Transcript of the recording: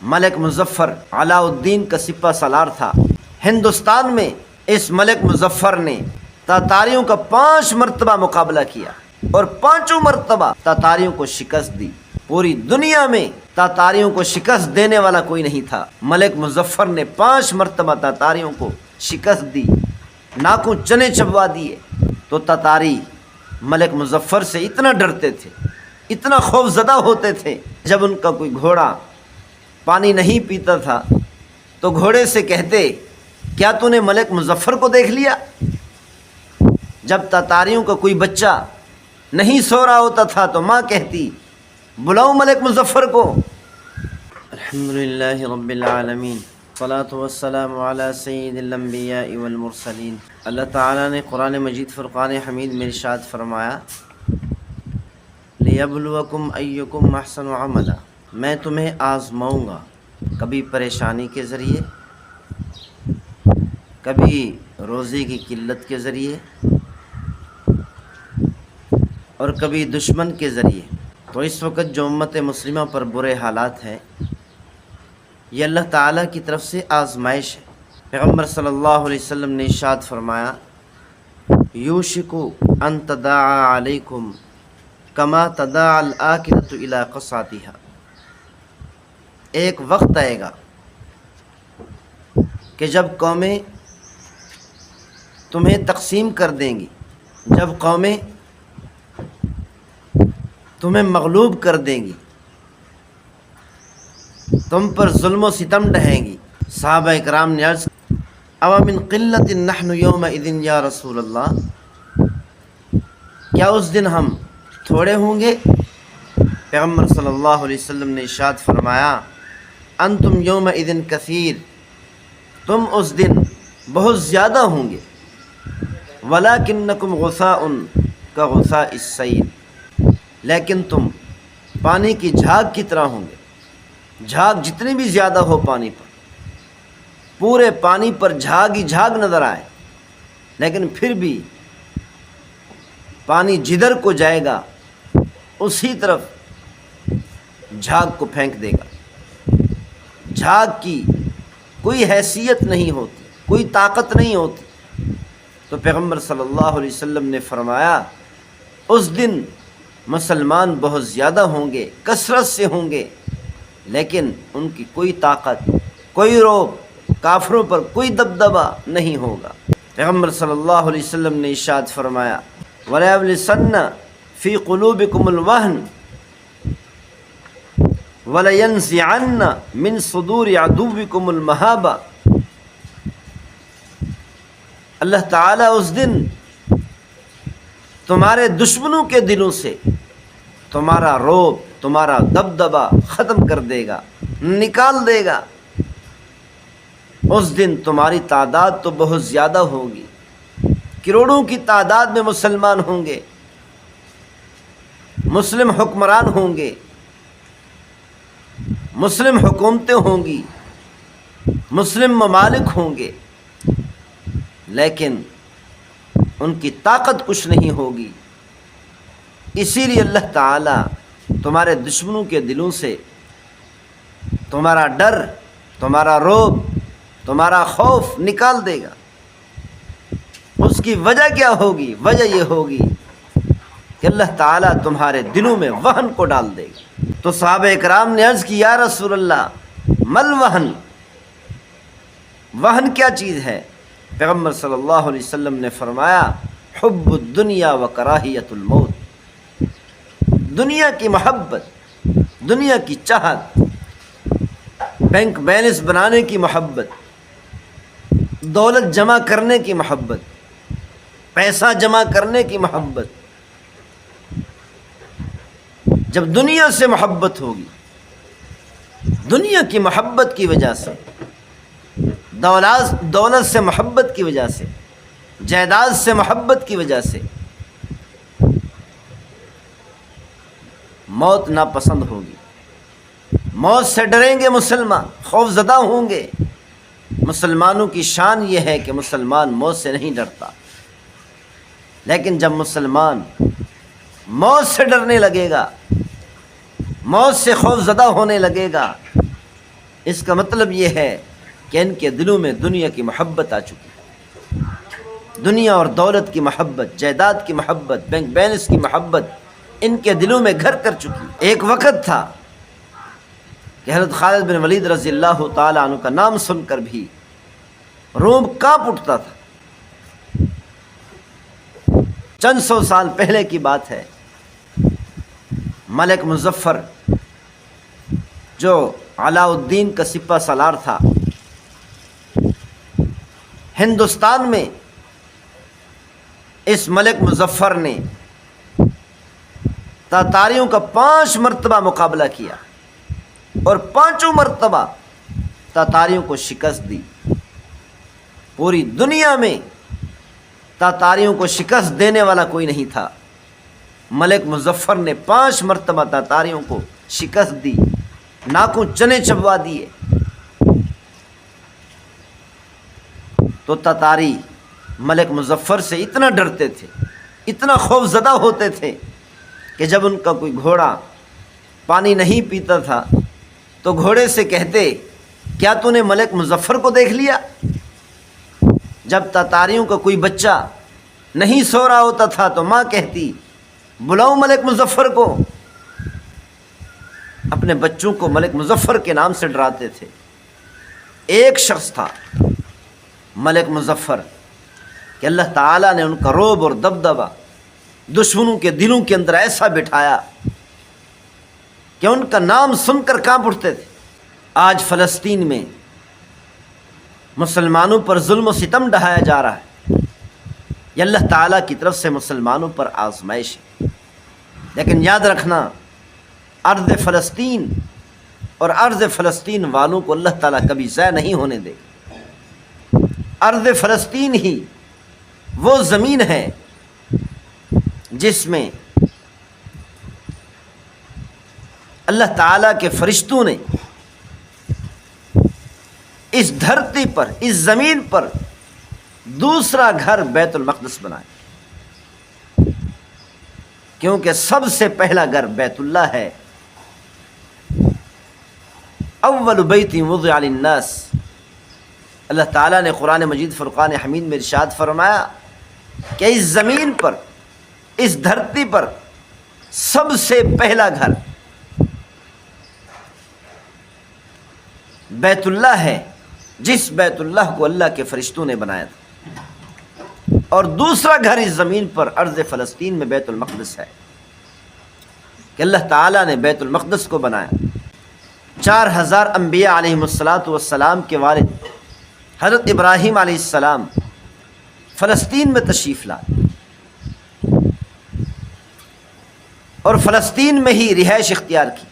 ملک مظفر علاء الدین کا سپہ سالار تھا۔ ہندوستان میں اس ملک مظفر نے تاتاریوں کا 5 مرتبہ مقابلہ کیا اور 5 مرتبہ تاتاریوں کو شکست دی۔ پوری دنیا میں تاتاریوں کو شکست دینے والا کوئی نہیں تھا۔ ملک مظفر نے 5 مرتبہ تاتاریوں کو شکست دی، ناکوں چنے چبوا دیے۔ تو تاتاری ملک مظفر سے اتنا ڈرتے تھے، اتنا خوف زدہ ہوتے تھے، جب ان کا کوئی گھوڑا پانی نہیں پیتا تھا تو گھوڑے سے کہتے، کیا تو نے ملک مظفر کو دیکھ لیا؟ جب تاتاریوں کا کوئی بچہ نہیں سو رہا ہوتا تھا تو ماں کہتی، بلاؤ ملک مظفر کو۔ الحمدللہ رب العالمین، والصلاة والسلام علی سید الانبیاء والمرسلین۔ اللہ تعالیٰ نے قرآن مجید فرقان حمید میں ارشاد فرمایا، لیبلوکم ایکم احسن عملا، میں تمہیں آزماؤں گا، کبھی پریشانی کے ذریعے، کبھی روزی کی قلت کے ذریعے، اور کبھی دشمن کے ذریعے۔ تو اس وقت جو امت مسلمہ پر برے حالات ہیں، یہ اللہ تعالیٰ کی طرف سے آزمائش ہے۔ پیغمبر صلی اللہ علیہ وسلم نے ارشاد فرمایا، یوشک ان تداعی علیکم کما تداعی الآکلۃ الی قصعتھا، ایک وقت آئے گا کہ جب قومیں تمہیں تقسیم کر دیں گی، جب قومیں تمہیں مغلوب کر دیں گی، تم پر ظلم و ستم ڈھائیں گی۔ صحابہ اکرام نے عرض، او من قلت نحن یومئذ یا رسول اللہ، کیا اس دن ہم تھوڑے ہوں گے؟ پیغمبر صلی اللہ علیہ وسلم نے ارشاد فرمایا، انتم یومئذ کثیر، تم اس دن بہت زیادہ ہوں گے، ولکنکم غثاء کغثاء السیل، لیکن تم پانی کی جھاگ کی طرح ہوں گے۔ جھاگ جتنی بھی زیادہ ہو پانی پر، پورے پانی پر جھاگ ہی جھاگ نظر آئے، لیکن پھر بھی پانی جدھر کو جائے گا اسی طرف جھاگ کو پھینک دے گا۔ جھاگ کی کوئی حیثیت نہیں ہوتی، کوئی طاقت نہیں ہوتی۔ تو پیغمبر صلی اللہ علیہ وسلم نے فرمایا، اس دن مسلمان بہت زیادہ ہوں گے، کثرت سے ہوں گے، لیکن ان کی کوئی طاقت، کوئی روب، کافروں پر کوئی دبدبہ نہیں ہوگا۔ پیغمبر صلی اللہ علیہ وسلم نے ارشاد فرمایا، وَلَيَبْلِسَنَّ فِي قُلُوبِكُمُ الْوَهْنَ وَلَيَنزِعَنَّ مِن صُدُورِ عَدُوِّكُمُ الْمَهَابَةَ، اللہ تعالیٰ اس دن تمہارے دشمنوں کے دلوں سے تمہارا روب، تمہارا دبدبہ ختم کر دے گا، نکال دے گا۔ اس دن تمہاری تعداد تو بہت زیادہ ہوگی، کروڑوں کی تعداد میں مسلمان ہوں گے، مسلم حکمران ہوں گے، مسلم حکومتیں ہوں گی، مسلم ممالک ہوں گے، لیکن ان کی طاقت کچھ نہیں ہوگی۔ اسی لیے اللہ تعالیٰ تمہارے دشمنوں کے دلوں سے تمہارا ڈر، تمہارا روب، تمہارا خوف نکال دے گا۔ اس کی وجہ کیا ہوگی؟ وجہ یہ ہوگی کہ اللہ تعالیٰ تمہارے دلوں میں وہن کو ڈال دے گا۔ تو صحابہ اکرام نے عرض کی، یا رسول اللہ مل وہن، وہن کیا چیز ہے؟ پیغمبر صلی اللہ علیہ وسلم نے فرمایا، حب الدنیا و کراہیت الموت، دنیا کی محبت، دنیا کی چاہت، بینک بیلنس بنانے کی محبت، دولت جمع کرنے کی محبت، پیسہ جمع کرنے کی محبت۔ جب دنیا سے محبت ہوگی، دنیا کی محبت کی وجہ سے، دولت سے محبت کی وجہ سے، جائیداد سے محبت کی وجہ سے موت ناپسند ہوگی، موت سے ڈریں گے مسلمان، خوف زدہ ہوں گے۔ مسلمانوں کی شان یہ ہے کہ مسلمان موت سے نہیں ڈرتا، لیکن جب مسلمان موت سے ڈرنے لگے گا، موت سے خوف زدہ ہونے لگے گا، اس کا مطلب یہ ہے کہ ان کے دلوں میں دنیا کی محبت آ چکی ہے، دنیا اور دولت کی محبت، جائیداد کی محبت، بینک بیلنس کی محبت ان کے دلوں میں گھر کر چکی۔ ایک وقت تھا کہ حضرت خالد بن ولید رضی اللہ تعالیٰ عنہ کا نام سن کر بھی روم کانپ اٹھتا تھا۔ چند سو سال پہلے کی بات ہے، ملک مظفر جو علاء الدین کا سپہ سالار تھا، ہندوستان میں اس ملک مظفر نے تاتاریوں کا 5 مرتبہ مقابلہ کیا اور 5 مرتبہ تاتاریوں کو شکست دی۔ پوری دنیا میں تاتاریوں کو شکست دینے والا کوئی نہیں تھا، ملک مظفر نے 5 مرتبہ تاتاریوں کو شکست دی، ناکوں چنے چبوا دیے۔ تو تاتاری ملک مظفر سے اتنا ڈرتے تھے، اتنا خوف زدہ ہوتے تھے کہ جب ان کا کوئی گھوڑا پانی نہیں پیتا تھا تو گھوڑے سے کہتے، کیا تو نے ملک مظفر کو دیکھ لیا؟ جب تاتاریوں کا کوئی بچہ نہیں سو رہا ہوتا تھا تو ماں کہتی، بلاؤ ملک مظفر کو۔ اپنے بچوں کو ملک مظفر کے نام سے ڈراتے تھے۔ ایک شخص تھا ملک مظفر کہ اللہ تعالیٰ نے ان کا رعب اور دبدبہ دشمنوں کے دلوں کے اندر ایسا بٹھایا کہ ان کا نام سن کر کانپ اٹھتے تھے۔ آج فلسطین میں مسلمانوں پر ظلم و ستم ڈھایا جا رہا ہے، یہ اللہ تعالیٰ کی طرف سے مسلمانوں پر آزمائش ہے، لیکن یاد رکھنا ارض فلسطین اور ارض فلسطین والوں کو اللہ تعالیٰ کبھی ضائع نہیں ہونے دے۔ ارض فلسطین ہی وہ زمین ہے جس میں اللہ تعالیٰ کے فرشتوں نے اس دھرتی پر، اس زمین پر دوسرا گھر بیت المقدس بنایا، کیونکہ سب سے پہلا گھر بیت اللہ ہے۔ اول بیت وضع للناس، اللہ تعالیٰ نے قرآن مجید فرقان حمید میں ارشاد فرمایا کہ اس زمین پر، اس دھرتی پر سب سے پہلا گھر بیت اللہ ہے، جس بیت اللہ کو اللہ کے فرشتوں نے بنایا تھا، اور دوسرا گھر اس زمین پر ارض فلسطین میں بیت المقدس ہے کہ اللہ تعالیٰ نے بیت المقدس کو بنایا۔ 4000 انبیاء علیہم السلام کے والد حضرت ابراہیم علیہ السلام فلسطین میں تشریف لائے اور فلسطین میں ہی رہائش اختیار کی۔